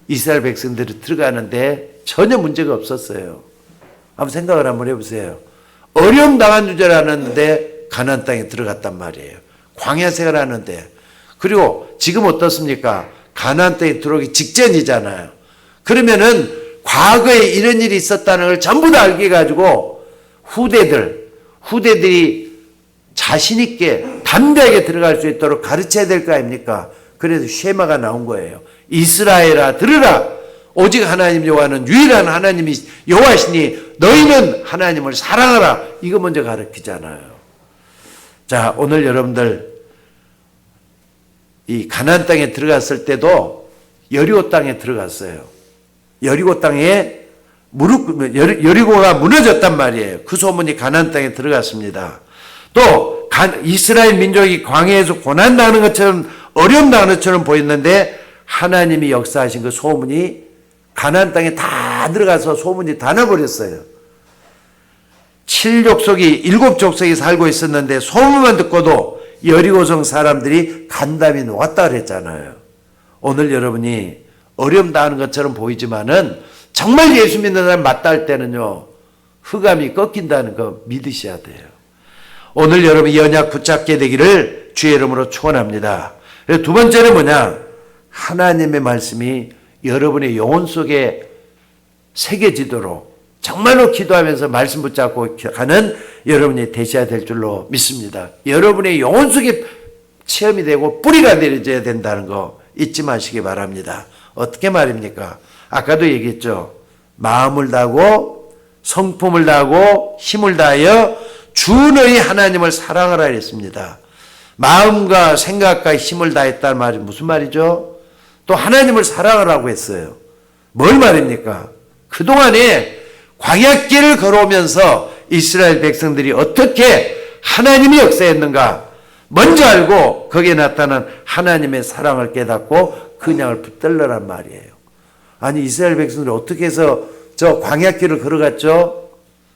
이스라엘 백성들이 들어가는데 전혀 문제가 없었어요. 한번 생각을 한번 해보세요. 어려움 당한 줄 알았는데 가나안 땅에 들어갔단 말이에요. 광야 생활하는데. 그리고 지금 어떻습니까? 가나안 땅에 들어오기 직전이잖아요. 그러면은 과거에 이런 일이 있었다는 걸 전부 다 알게 해가지고 후대들이 자신 있게 담대하게 들어갈 수 있도록 가르쳐야 될 거 아닙니까? 그래서 쉐마가 나온 거예요. 이스라엘아 들으라. 오직 하나님 여호와는 유일한 하나님이 여호와시니 너희는 하나님을 사랑하라. 이거 먼저 가르치잖아요. 자, 오늘 여러분들 이 가나안 땅에 들어갔을 때도 여리고 땅에 들어갔어요. 여리고 땅에 여리고가 무너졌단 말이에요. 그 소문이 가나안 땅에 들어갔습니다. 또 이스라엘 민족이 광야에서 고난당하는 것처럼 어려움 당하는 것처럼 보였는데 하나님이 역사하신 그 소문이 가나안 땅에 다 들어가서 소문이 다 나버렸어요. 7족속이 살고 있었는데 소문만 듣고도 여리고성 사람들이 간담이 녹았다 그랬잖아요. 오늘 여러분이 어려움 당하는 것처럼 보이지만은 정말 예수 믿는 사람 맞다 할 때는요, 흑암이 꺾인다는 거 믿으셔야 돼요. 오늘 여러분 이 언약 붙잡게 되기를 주의 이름으로 축원합니다. 두 번째는 뭐냐? 하나님의 말씀이 여러분의 영혼 속에 새겨지도록 정말로 기도하면서 말씀 붙잡고 가는 여러분이 되셔야 될 줄로 믿습니다. 여러분의 영혼 속에 체험이 되고 뿌리가 내려져야 된다는 거 잊지 마시기 바랍니다. 어떻게 말입니까? 아까도 얘기했죠. 마음을 다하고 성품을 다하고 힘을 다하여 주 너희 하나님을 사랑하라 했습니다. 마음과 생각과 힘을 다했다는 말이 무슨 말이죠? 또 하나님을 사랑하라고 했어요. 뭘 말입니까? 그동안에 광야길을 걸어오면서 이스라엘 백성들이 어떻게 하나님이 역사했는가 먼저 알고 거기에 나타난 하나님의 사랑을 깨닫고 그 양을 붙들러란 말이에요. 아니 이스라엘 백성들이 어떻게 해서 저 광야길을 걸어갔죠?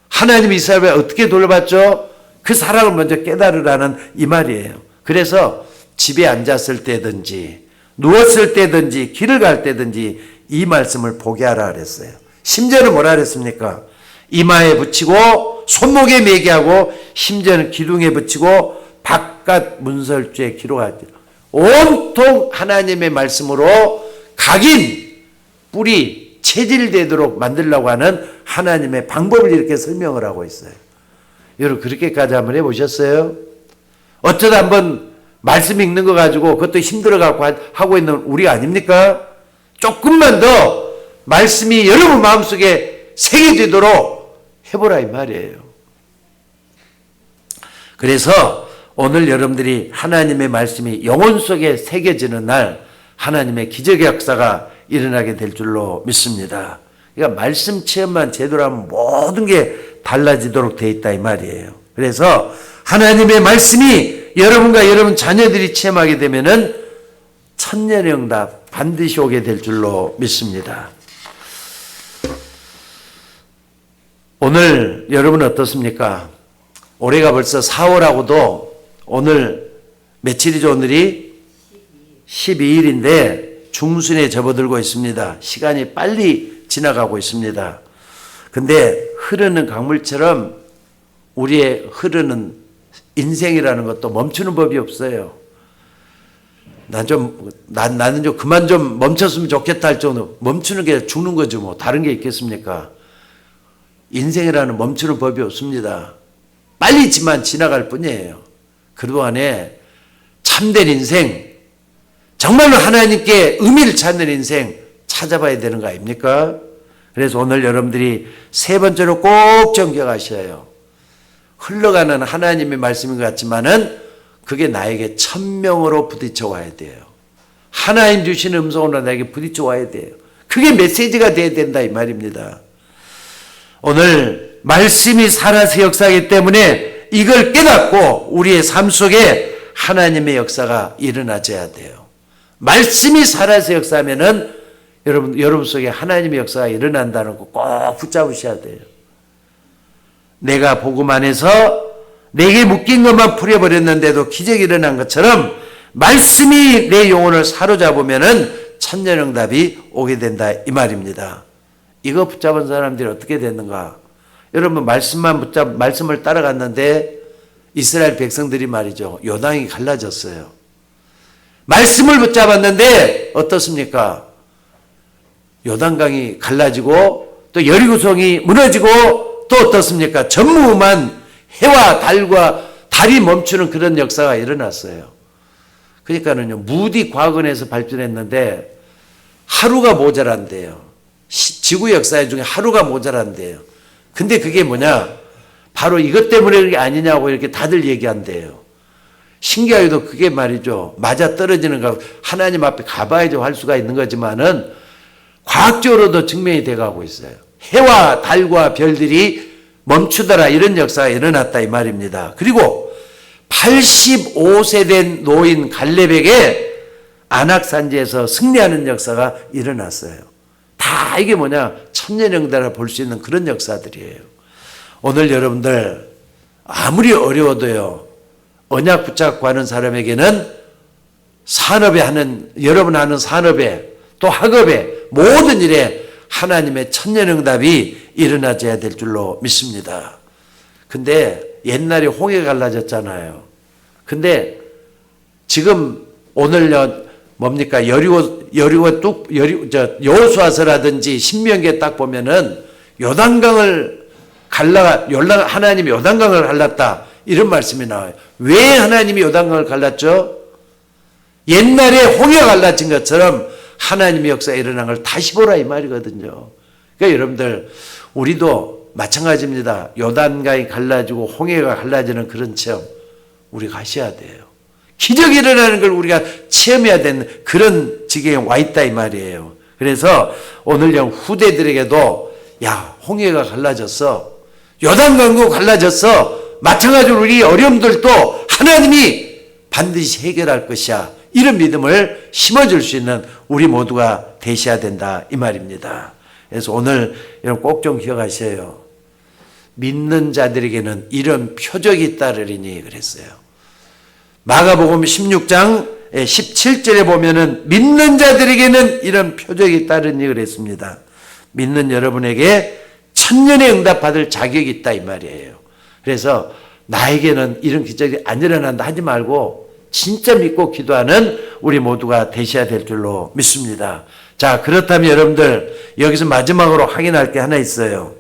하나님이 이스라엘을 어떻게 돌봤죠? 그 사랑을 먼저 깨달으라는 이 말이에요. 그래서 집에 앉았을 때든지 누웠을 때든지 길을 갈 때든지 이 말씀을 보게 하라 그랬어요. 심지어는 뭐라 그랬습니까? 이마에 붙이고 손목에 매게 하고 심지어는 기둥에 붙이고 바깥 문설주에 기록하지. 온통 하나님의 말씀으로 각인 뿌리 체질되도록 만들려고 하는 하나님의 방법을 이렇게 설명을 하고 있어요. 여러분 그렇게까지 한번 해보셨어요? 어쩌다 한번 말씀 읽는 거 가지고 그것도 힘들어갖고 하고 있는 우리 아닙니까? 조금만 더 말씀이 여러분 마음속에 새겨지도록 해보라 이 말이에요. 그래서 오늘 여러분들이 하나님의 말씀이 영혼 속에 새겨지는 날 하나님의 기적의 역사가 일어나게 될 줄로 믿습니다. 그러니까 말씀 체험만 제대로 하면 모든 게 달라지도록 되어 있다 이 말이에요. 그래서 하나님의 말씀이 여러분과 여러분 자녀들이 체험하게 되면은 천년영답 반드시 오게 될 줄로 믿습니다. 오늘 여러분 어떻습니까? 올해가 벌써 4월하고도 오늘 며칠이죠? 오늘이 12일인데 중순에 접어들고 있습니다. 시간이 빨리 지나가고 있습니다. 근데 흐르는 강물처럼 우리의 흐르는 인생이라는 것도 멈추는 법이 없어요. 나는 좀 그만 좀 멈췄으면 좋겠다 할 정도 멈추는 게 죽는 거죠. 뭐 다른 게 있겠습니까? 인생이라는 멈추는 법이 없습니다. 빨리지만 지나갈 뿐이에요. 그동안에 참된 인생, 정말로 하나님께 의미를 찾는 인생 찾아봐야 되는 거 아닙니까? 그래서 오늘 여러분들이 세 번째로 꼭 정경하셔요. 흘러가는 하나님의 말씀인 것 같지만은 그게 나에게 천명으로 부딪혀 와야 돼요. 하나님 주시는 음성으로 나에게 부딪혀 와야 돼요. 그게 메시지가 돼야 된다 이 말입니다. 오늘 말씀이 살아서 역사하기 때문에 이걸 깨닫고 우리의 삶 속에 하나님의 역사가 일어나줘야 돼요. 말씀이 살아서 역사하면은 여러분 속에 하나님의 역사가 일어난다는 거 꼭 붙잡으셔야 돼요. 내가 복음 안에서 내게 묶인 것만 풀어버렸는데도 기적이 일어난 것처럼 말씀이 내 영혼을 사로잡으면은 천년응답이 오게 된다 이 말입니다. 이거 붙잡은 사람들이 어떻게 됐는가? 여러분 말씀을 따라갔는데 이스라엘 백성들이 말이죠. 요단이 갈라졌어요. 말씀을 붙잡았는데 어떻습니까? 요단강이 갈라지고 또 여리고성이 무너지고 또 어떻습니까? 전무후무한 해와 달이 멈추는 그런 역사가 일어났어요. 그러니까는요, 무디 과거에서 발전했는데 하루가 모자란대요. 지구 역사 중에 하루가 모자란대요. 근데 그게 뭐냐? 바로 이것 때문에 그게 아니냐고 이렇게 다들 얘기한대요. 신기하게도 그게 말이죠. 맞아 떨어지는 거 하나님 앞에 가봐야죠 할 수가 있는 거지만은 과학적으로도 증명이 돼가고 있어요. 해와 달과 별들이 멈추더라 이런 역사가 일어났다 이 말입니다. 그리고 85세 된 노인 갈렙에게 안악산지에서 승리하는 역사가 일어났어요. 다 이게 뭐냐? 천년영달을 볼 수 있는 그런 역사들이에요. 오늘 여러분들 아무리 어려워도요. 언약 붙잡고 하는 사람에게는 여러분 하는 산업에 또 학업에 모든 일에 하나님의 천년응답이 일어나줘야 될 줄로 믿습니다. 근데 옛날에 홍해가 갈라졌잖아요. 근데 지금 오늘 뭡니까? 여호수아서라든지 신명기에 딱 보면은 하나님이 요단강을 갈랐다. 이런 말씀이 나와요. 왜 하나님이 요단강을 갈랐죠? 옛날에 홍해가 갈라진 것처럼 하나님의 역사에 일어난 걸 다시 보라 이 말이거든요. 그러니까 여러분들 우리도 마찬가지입니다. 요단강이 갈라지고 홍해가 갈라지는 그런 체험 우리가 하셔야 돼요. 기적이 일어나는 걸 우리가 체험해야 되는 그런 지경에 와 있다 이 말이에요. 그래서 오늘 후대들에게도 야 홍해가 갈라졌어. 요단강도 갈라졌어. 마찬가지로 우리 어려움들도 하나님이 반드시 해결할 것이야. 이런 믿음을 심어줄 수 있는 우리 모두가 되셔야 된다 이 말입니다. 그래서 오늘 여러분 꼭 좀 기억하셔요. 믿는 자들에게는 이런 표적이 따르리니 그랬어요. 마가복음 16장 17절에 보면은 믿는 자들에게는 이런 표적이 따르니 그랬습니다. 믿는 여러분에게 천년의 응답 받을 자격이 있다 이 말이에요. 그래서 나에게는 이런 기적이 안 일어난다 하지 말고 진짜 믿고 기도하는 우리 모두가 되셔야 될 줄로 믿습니다. 자, 그렇다면 여러분들 여기서 마지막으로 확인할 게 하나 있어요.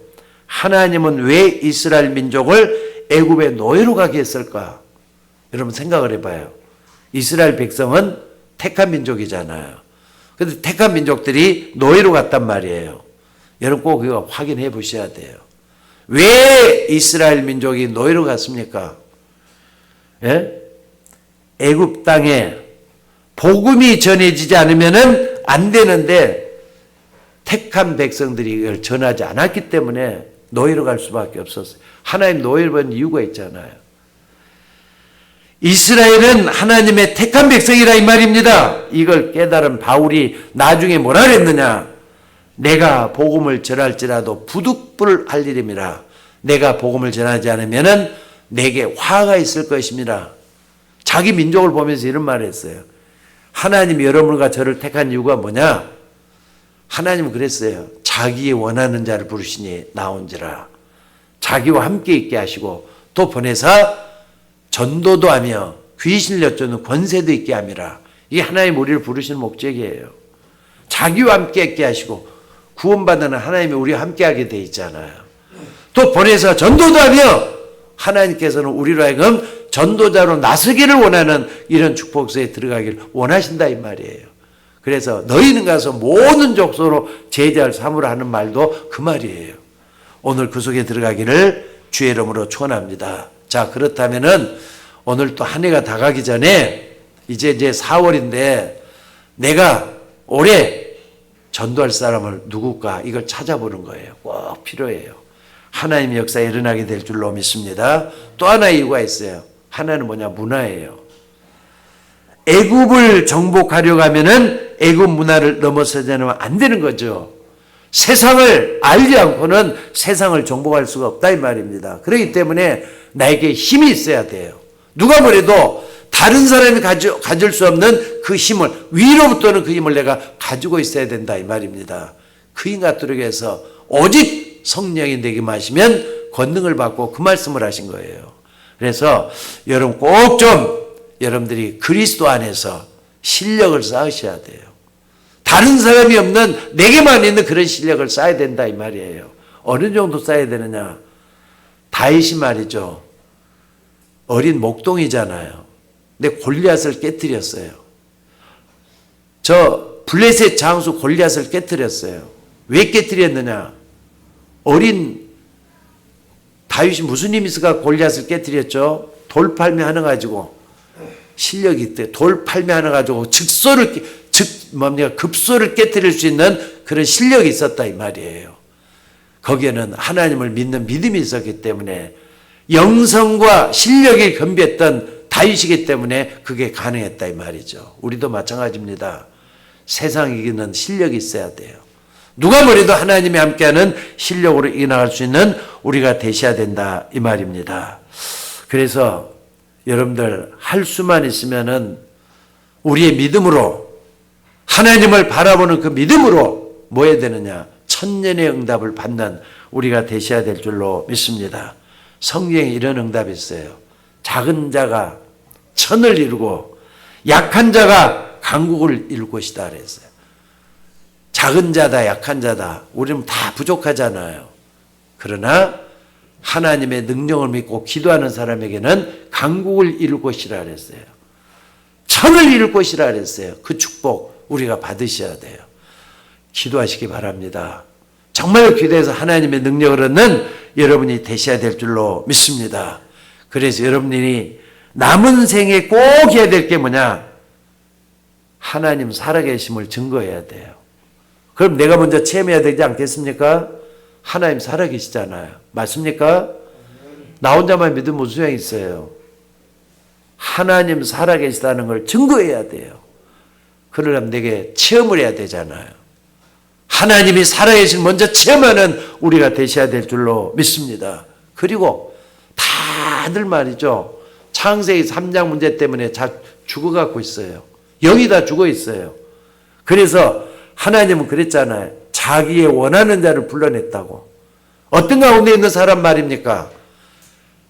하나님은 왜 이스라엘 민족을 애굽의 노예로 가게 했을까? 여러분 생각을 해봐요. 이스라엘 백성은 택한 민족이잖아요. 그런데 택한 민족들이 노예로 갔단 말이에요. 여러분 꼭 이거 확인해 보셔야 돼요. 왜 이스라엘 민족이 노예로 갔습니까? 예? 애굽 땅에 복음이 전해지지 않으면 안 되는데 택한 백성들이 이걸 전하지 않았기 때문에 노예로 갈 수밖에 없었어요. 하나님 노예로 본 이유가 있잖아요. 이스라엘은 하나님의 택한 백성이라 이 말입니다. 이걸 깨달은 바울이 나중에 뭐라 그랬느냐? 내가 복음을 전할지라도 부득불 할 일임이라. 내가 복음을 전하지 않으면은 내게 화가 있을 것입니다. 자기 민족을 보면서 이런 말을 했어요. 하나님이 여러분과 저를 택한 이유가 뭐냐? 하나님은 그랬어요. 자기 원하는 자를 부르시니 나온지라. 자기와 함께 있게 하시고 또 보내사 전도도 하며 귀신을 여쫓는 권세도 있게 함이라. 이게 하나님 우리를 부르시는 목적이에요. 자기와 함께 있게 하시고 구원받는 하나님이 우리와 함께하게 돼 있잖아요. 또 보내서 전도도 하며 하나님께서는 우리로 하여금 전도자로 나서기를 원하는 이런 축복소에 들어가기를 원하신다 이 말이에요. 그래서 너희는 가서 모든 족속으로 제자를 삼으라 하는 말도 그 말이에요. 오늘 그 속에 들어가기를 주의 이름으로 축원합니다. 자, 그렇다면은 오늘 또 한 해가 다 가기 전에 이제 4월인데 내가 올해 전도할 사람을 누굴까 이걸 찾아보는 거예요. 꼭 필요해요. 하나님의 역사에 일어나게 될 줄로 믿습니다. 또 하나의 이유가 있어요. 하나는 뭐냐? 문화예요. 애굽을 정복하려고 하면은 애굽 문화를 넘어서지 않으면 안 되는 거죠. 세상을 알지 않고는 세상을 정복할 수가 없다 이 말입니다. 그렇기 때문에 나에게 힘이 있어야 돼요. 누가 뭐래도 다른 사람이 가질 수 없는 그 힘을, 위로부터는 그 힘을 내가 가지고 있어야 된다 이 말입니다. 그 힘 갖도록 해서 오직 성령이 내게 마시면 권능을 받고 그 말씀을 하신 거예요. 그래서 여러분 꼭 좀 여러분들이 그리스도 안에서 실력을 쌓으셔야 돼요. 다른 사람이 없는 내게만 있는 그런 실력을 쌓아야 된다 이 말이에요. 어느 정도 쌓아야 되느냐? 다윗이 말이죠. 어린 목동이잖아요. 근데 골리앗을 깨뜨렸어요. 저 블레셋 장수 골리앗을 깨뜨렸어요. 왜 깨뜨렸느냐? 어린 다윗이 무슨 힘이 있을까 골리앗을 깨뜨렸죠? 돌팔매 하나 가지고 실력이 있대. 돌팔매 하나 가지고 급소를 깨뜨릴 수 있는 그런 실력이 있었다 이 말이에요. 거기에는 하나님을 믿는 믿음이 있었기 때문에 영성과 실력이 겸비했던 다윗이기 때문에 그게 가능했다 이 말이죠. 우리도 마찬가지입니다. 세상 이기는 실력이 있어야 돼요. 누가 뭐래도 하나님이 함께하는 실력으로 이겨나갈 수 있는 우리가 되셔야 된다 이 말입니다. 그래서 여러분들 할 수만 있으면은 우리의 믿음으로 하나님을 바라보는 그 믿음으로 뭐 해야 되느냐? 천년의 응답을 받는 우리가 되셔야 될 줄로 믿습니다. 성경에 이런 응답이 있어요. 작은 자가 천을 이루고 약한 자가 강국을 이룰 것이다 그랬어요. 작은 자다 약한 자다 우리는 다 부족하잖아요. 그러나 하나님의 능력을 믿고 기도하는 사람에게는 강국을 이룰 것이라 그랬어요. 천을 이룰 것이라 그랬어요. 그 축복 우리가 받으셔야 돼요. 기도하시기 바랍니다. 정말 기도해서 하나님의 능력을 얻는 여러분이 되셔야 될 줄로 믿습니다. 그래서 여러분이 남은 생에 꼭 해야 될 게 뭐냐? 하나님 살아계심을 증거해야 돼요. 그럼 내가 먼저 체험해야 되지 않겠습니까? 하나님 살아계시잖아요. 맞습니까? 나 혼자만 믿으면 무슨 소용이 있어요? 하나님 살아계시다는 걸 증거해야 돼요. 그러려면 내게 체험을 해야 되잖아요. 하나님이 살아계신 먼저 체험하는 우리가 되셔야 될 줄로 믿습니다. 그리고 다들 말이죠. 창세기 3장 문제 때문에 죽어가고 있어요. 영이 다 죽어 있어요. 그래서 하나님은 그랬잖아요. 자기의 원하는 자를 불러냈다고. 어떤 가운데 있는 사람 말입니까?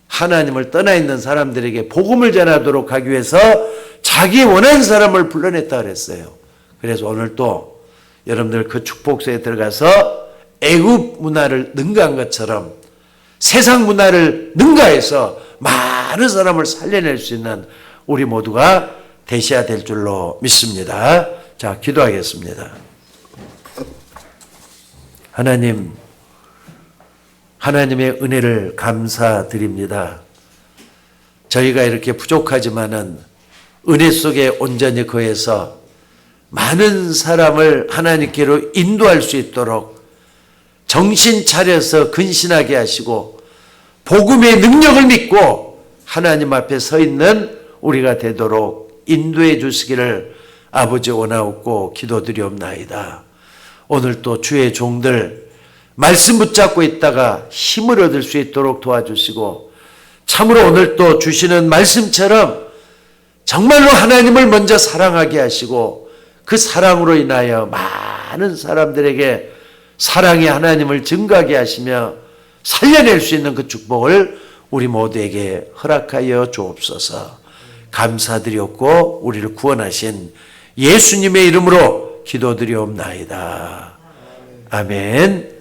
하나님을 떠나 있는 사람들에게 복음을 전하도록 하기 위해서 자기 원하는 사람을 불러냈다 그랬어요. 그래서 오늘 또 여러분들 그 축복소에 들어가서 애굽 문화를 능가한 것처럼 세상 문화를 능가해서 많은 사람을 살려낼 수 있는 우리 모두가 되셔야 될 줄로 믿습니다. 자, 기도하겠습니다. 하나님, 하나님의 은혜를 감사드립니다. 저희가 이렇게 부족하지만은 은혜 속에 온전히 거해서 많은 사람을 하나님께로 인도할 수 있도록 정신 차려서 근신하게 하시고 복음의 능력을 믿고 하나님 앞에 서 있는 우리가 되도록 인도해 주시기를 아버지 원하옵고 기도드리옵나이다. 오늘 또 주의 종들 말씀 붙잡고 있다가 힘을 얻을 수 있도록 도와주시고 참으로 오늘 또 주시는 말씀처럼 정말로 하나님을 먼저 사랑하게 하시고 그 사랑으로 인하여 많은 사람들에게 사랑의 하나님을 증거하게 하시며 살려낼 수 있는 그 축복을 우리 모두에게 허락하여 주옵소서. 감사드렸고 우리를 구원하신 예수님의 이름으로 기도드리옵나이다. 아멘.